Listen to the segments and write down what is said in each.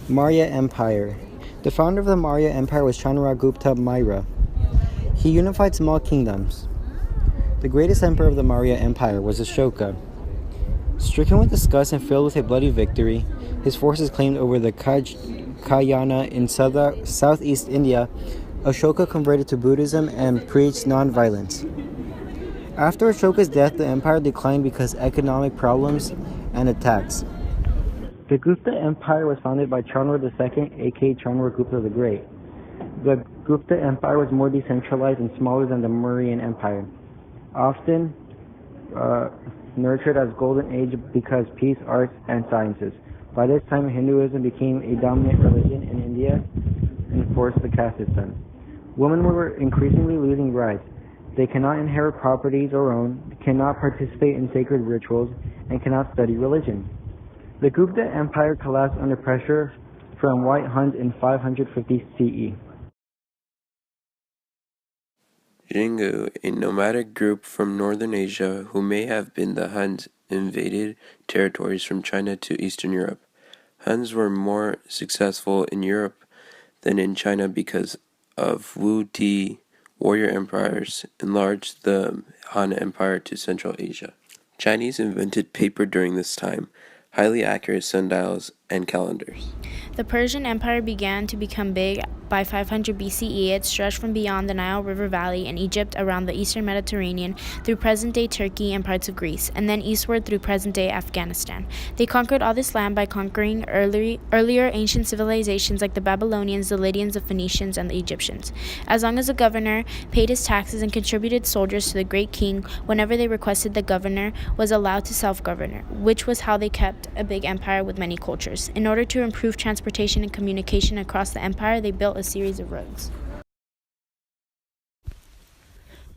Maurya Empire. The founder of the Maurya Empire was Chandragupta Maurya. He unified small kingdoms. The greatest emperor of the Maurya Empire was Ashoka. Stricken with disgust and filled with a bloody victory, his forces claimed over the Kayana in southeast India. Ashoka converted to Buddhism and preached non-violence. After Ashoka's death, the empire declined because of economic problems and attacks. The Gupta Empire was founded by Chandra II, aka Chandragupta the Great. The Gupta Empire was more decentralized and smaller than the Mauryan Empire, often nurtured as Golden Age because peace, arts, and sciences. By this time, Hinduism became a dominant religion in India and enforced the caste system. Women were increasingly losing rights. They cannot inherit properties or own, cannot participate in sacred rituals, and cannot study religion. The Gupta Empire collapsed under pressure from White Huns in 550 CE. Xingu, a nomadic group from northern Asia who may have been the Huns, invaded territories from China to Eastern Europe. Huns were more successful in Europe than in China because of Wu Ti. Warrior empires enlarged the Han Empire to Central Asia. Chinese invented paper during this time, highly accurate sundials, and calendars. The Persian Empire began to become big by 500 BCE. It stretched from beyond the Nile River Valley in Egypt around the eastern Mediterranean through present-day Turkey and parts of Greece, and then eastward through present-day Afghanistan. They conquered all this land by conquering earlier ancient civilizations like the Babylonians, the Lydians, the Phoenicians, and the Egyptians. As long as the governor paid his taxes and contributed soldiers to the great king whenever they requested, the governor was allowed to self-govern, which was how they kept a big empire with many cultures. In order to improve transportation and communication across the empire, they built a series of roads.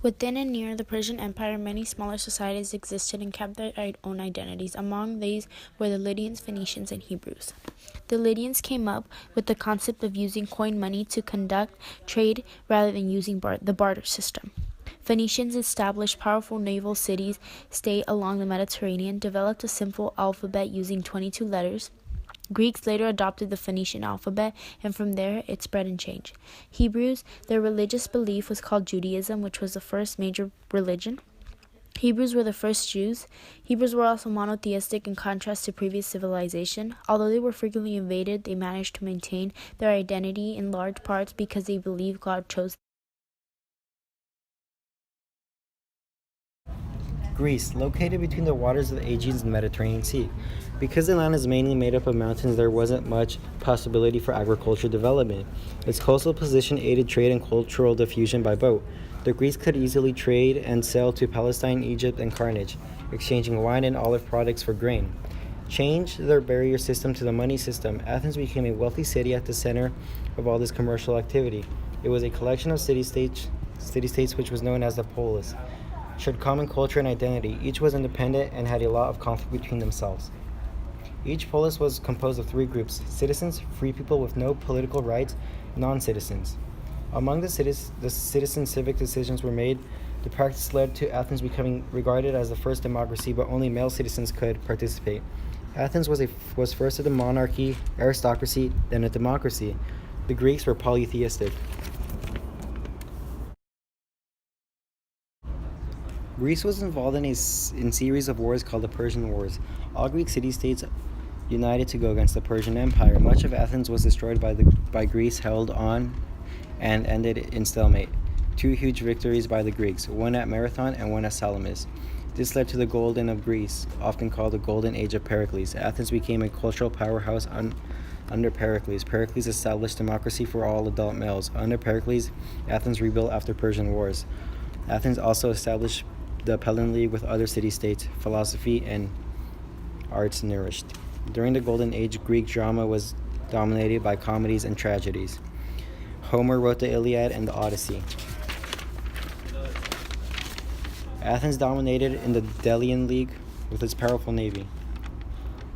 Within and near the Persian Empire, many smaller societies existed and kept their own identities. Among these were the Lydians, Phoenicians, and Hebrews. The Lydians came up with the concept of using coin money to conduct trade rather than using the barter system. Phoenicians established powerful naval cities-state along the Mediterranean, developed a simple alphabet using 22 letters. Greeks later adopted the Phoenician alphabet, and from there it spread and changed. Hebrews, their religious belief was called Judaism, which was the first major religion. Hebrews were the first Jews. Hebrews were also monotheistic in contrast to previous civilization. Although they were frequently invaded, they managed to maintain their identity in large parts because they believed God chose them. Greece, located between the waters of the Aegean and Mediterranean Sea. Because the land is mainly made up of mountains, there wasn't much possibility for agricultural development. Its coastal position aided trade and cultural diffusion by boat. The Greeks could easily trade and sell to Palestine, Egypt, and Carthage, exchanging wine and olive products for grain. Changed their barrier system to the money system. Athens became a wealthy city at the center of all this commercial activity. It was a collection of city-states which was known as the polis. Shared common culture and identity. Each was independent and had a lot of conflict between themselves. Each polis was composed of three groups: citizens, free people with no political rights, non-citizens. Among the citizens, civic decisions were made. The practice led to Athens becoming regarded as the first democracy, but only male citizens could participate. Athens was first a monarchy, aristocracy, then a democracy. The Greeks were polytheistic. Greece was involved in series of wars called the Persian Wars. All Greek city-states united to go against the Persian Empire. Much of Athens was destroyed by Greece, held on, and ended in stalemate. Two huge victories by the Greeks, one at Marathon and one at Salamis. This led to the Golden of Greece, often called the Golden Age of Pericles. Athens became a cultural powerhouse under Pericles. Pericles established democracy for all adult males. Under Pericles, Athens rebuilt after Persian Wars. Athens also established the Pellene League with other city-states. Philosophy and arts nourished. During the Golden Age, Greek drama was dominated by comedies and tragedies. Homer wrote the Iliad and the Odyssey. Athens dominated in the Delian League with its powerful navy.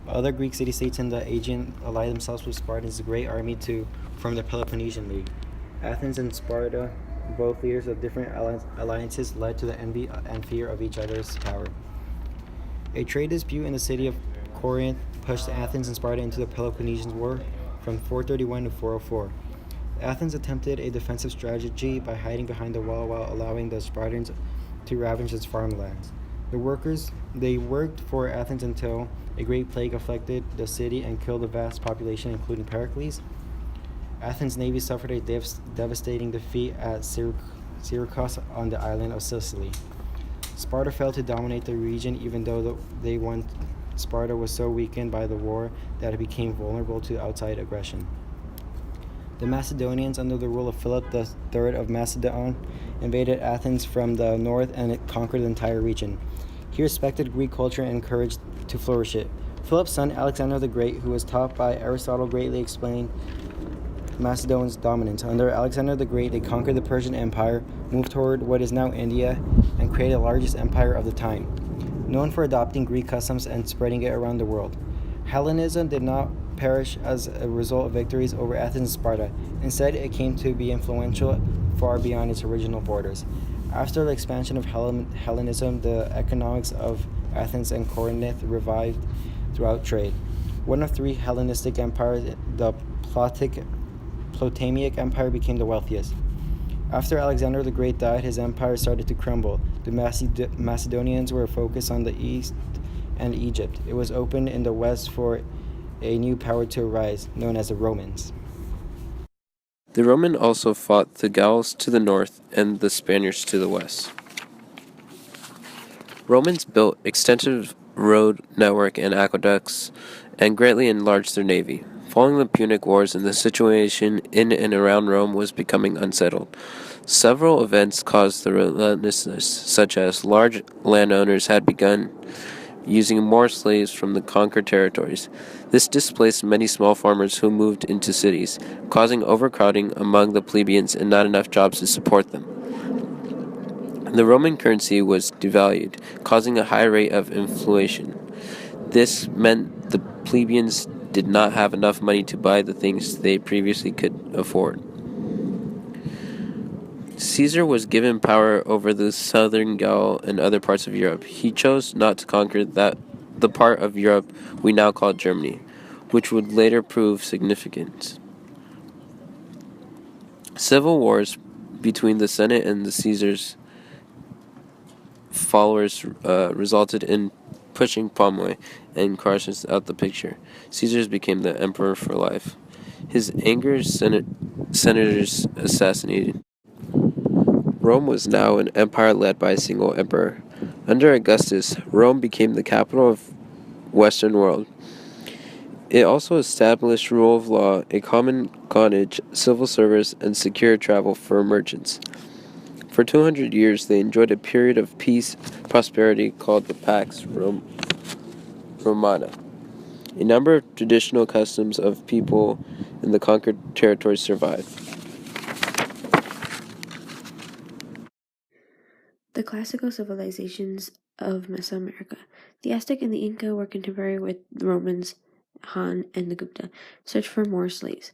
Other Greek city-states in the Aegean allied themselves with Sparta's great army to form the Peloponnesian League. Athens and Sparta, both leaders of different alliances, led to the envy and fear of each other's power. A trade dispute in the city of Corinth pushed Athens and Sparta into the Peloponnesian War. from 431 to 404. Athens attempted a defensive strategy by hiding behind the wall while allowing the Spartans to ravage its farmlands. They worked for Athens until a great plague afflicted the city and killed a vast population, including Pericles. Athens' navy suffered a devastating defeat at Syracuse on the island of Sicily. Sparta failed to dominate the region, even though they won. Sparta was so weakened by the war that it became vulnerable to outside aggression. The Macedonians, under the rule of Philip III of Macedon, invaded Athens from the north and conquered the entire region. He respected Greek culture and encouraged to flourish it. Philip's son, Alexander the Great, who was taught by Aristotle, greatly explained Macedon's dominance. Under Alexander the Great, they conquered the Persian Empire, moved toward what is now India, and created the largest empire of the time, known for adopting Greek customs and spreading it around the world. Hellenism did not perish as a result of victories over Athens and Sparta. Instead, it came to be influential far beyond its original borders. After the expansion of Hellenism, the economics of Athens and Corinth revived throughout trade. One of three Hellenistic empires, the Ptolemaic Empire, became the wealthiest. After Alexander the Great died, his empire started to crumble. The Macedonians were focused on the east and Egypt. It was open in the west for a new power to arise, known as the Romans. The Romans also fought the Gauls to the north and the Spaniards to the west. Romans built extensive road network and aqueducts and greatly enlarged their navy. Following the Punic Wars, and the situation in and around Rome was becoming unsettled. Several events caused the relentlessness, such as large landowners had begun using more slaves from the conquered territories. This displaced many small farmers who moved into cities, causing overcrowding among the plebeians and not enough jobs to support them. The Roman currency was devalued, causing a high rate of inflation. This meant the plebeians did not have enough money to buy the things they previously could afford. Caesar was given power over the southern Gaul and other parts of Europe. He chose not to conquer the part of Europe we now call Germany, which would later prove significant. Civil wars between the Senate and the Caesar's followers resulted in pushing Pompey and Crassus out the picture. Caesar became the emperor for life. His anger senators assassinated. Rome was now an empire led by a single emperor. Under Augustus, Rome became the capital of Western world. It also established rule of law, a common coinage, civil service, and secure travel for merchants. For 200 years, they enjoyed a period of peace, prosperity called the Pax Romana. A number of traditional customs of people in the conquered territories survived. The classical civilizations of Mesoamerica. The Aztec and the Inca were contemporary with the Romans, Han, and the Gupta, searched for more slaves.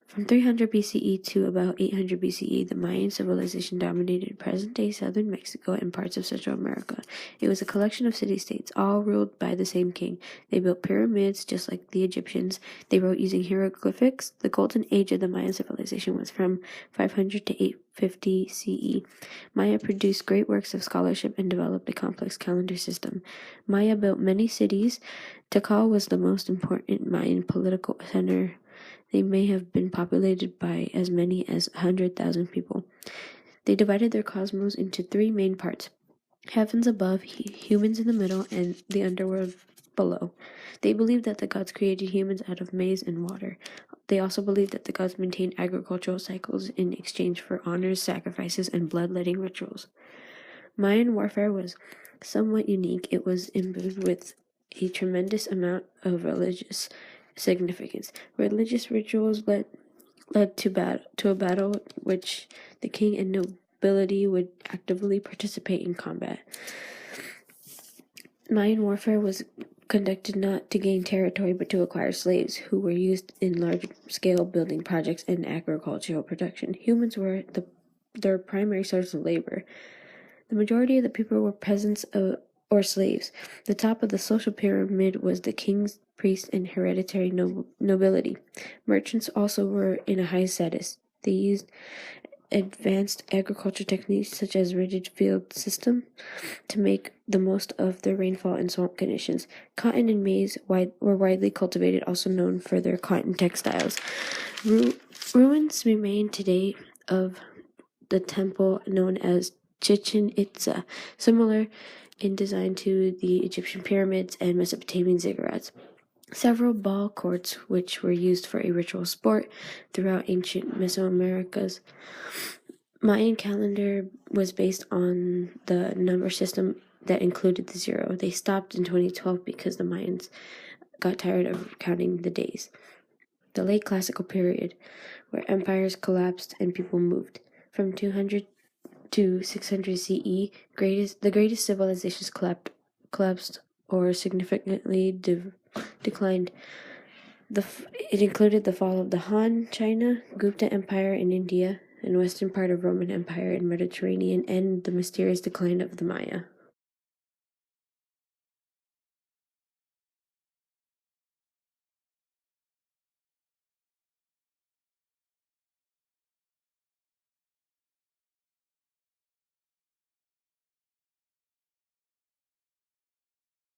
From 300 BCE to about 800 BCE, the Mayan civilization dominated present-day southern Mexico and parts of Central America. It was a collection of city-states, all ruled by the same king. They built pyramids just like the Egyptians. They wrote using hieroglyphics. The golden age of the Mayan civilization was from 500 to 850 CE. Maya produced great works of scholarship and developed a complex calendar system. Maya built many cities. Tikal was the most important Mayan political center. They may have been populated by as many as 100,000 people. They divided their cosmos into three main parts: heavens above, humans in the middle, and the underworld below. They believed that the gods created humans out of maize and water. They also believed that the gods maintained agricultural cycles in exchange for honors, sacrifices, and bloodletting rituals. Mayan warfare was somewhat unique. It was imbued with a tremendous amount of religious significance. Religious rituals led to a battle which the king and nobility would actively participate in combat. Mayan warfare was conducted not to gain territory but to acquire slaves, who were used in large-scale building projects and agricultural production. Humans were their primary source of labor. The majority of the people were peasants or slaves. The top of the social pyramid was the king's priests, and hereditary nobility. Merchants also were in a high status. They used advanced agriculture techniques such as rigid field system to make the most of the rainfall and swamp conditions. Cotton and maize were widely cultivated, also known for their cotton textiles. Ruins remain today of the temple known as Chichen Itza, similar in design to the Egyptian pyramids and Mesopotamian ziggurats. Several ball courts, which were used for a ritual sport throughout ancient Mesoamerica's Mayan calendar, was based on the number system that included the zero. They stopped in 2012 because the Mayans got tired of counting the days. The late classical period, where empires collapsed and people moved. From 200 to 600 CE, the greatest civilizations collapsed or significantly declined. It included the fall of the Han, China, Gupta Empire in India, and western part of Roman Empire in Mediterranean, and the mysterious decline of the Maya.